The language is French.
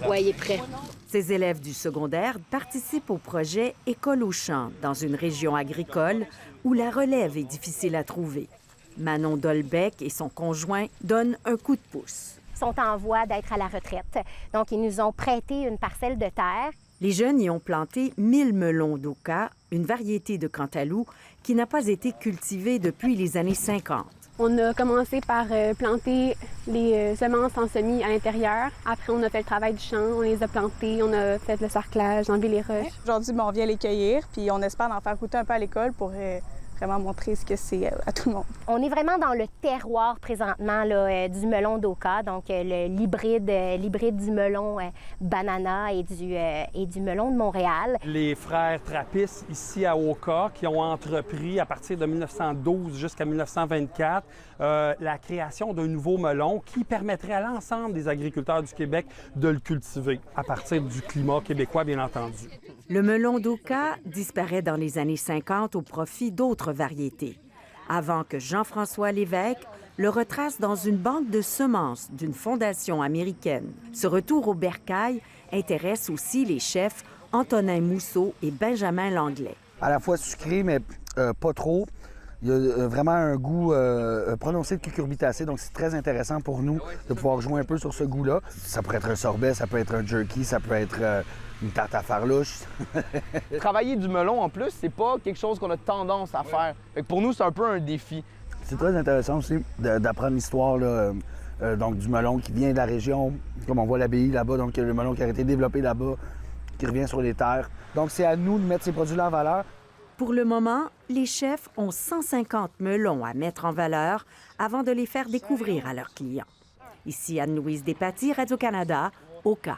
Oui, il est prêt. Ces élèves du secondaire participent au projet École au champ dans une région agricole où la relève est difficile à trouver. Manon Dolbec et son conjoint donnent un coup de pouce. Ils sont en voie d'être à la retraite. Donc, ils nous ont prêté une parcelle de terre. Les jeunes y ont planté 1000 melons d'Oka, une variété de cantaloupe qui n'a pas été cultivée depuis les années 50. On a commencé par planter les semences en semis à l'intérieur. Après, on a fait le travail du champ, on les a plantés, on a fait le sarclage, enlevé les roches. Aujourd'hui, on vient les cueillir, puis on espère en faire goûter un peu à l'école pour vraiment montrer ce que c'est à tout le monde. On est vraiment dans le terroir présentement là, du melon d'Oka, donc l'hybride du melon banana et du melon de Montréal. Les frères Trappist ici à Oka qui ont entrepris à partir de 1912 jusqu'à 1924 la création d'un nouveau melon qui permettrait à l'ensemble des agriculteurs du Québec de le cultiver à partir du climat québécois, bien entendu. Le melon d'Oka disparaît dans les années 50 au profit d'autres variétés, avant que Jean-François Lévesque le retrace dans une banque de semences d'une fondation américaine. Ce retour au bercail intéresse aussi les chefs Antonin Mousseau et Benjamin Langlais. À la fois sucré, mais pas trop. Il y a vraiment un goût prononcé de cucurbitacé, donc c'est très intéressant pour nous de pouvoir jouer un peu sur ce goût-là. Ça pourrait être un sorbet, ça peut être un jerky, ça peut être une tarte à farlouche. Travailler du melon, en plus, c'est pas quelque chose qu'on a tendance à faire. Fait que pour nous, c'est un peu un défi. C'est très intéressant aussi d'apprendre l'histoire donc du melon qui vient de la région, comme on voit l'abbaye là-bas, donc le melon qui a été développé là-bas, qui revient sur les terres. Donc c'est à nous de mettre ces produits-là en valeur. Pour le moment, les chefs ont 150 melons à mettre en valeur avant de les faire découvrir à leurs clients. Ici Anne-Louise Despatie, Radio-Canada, Oka.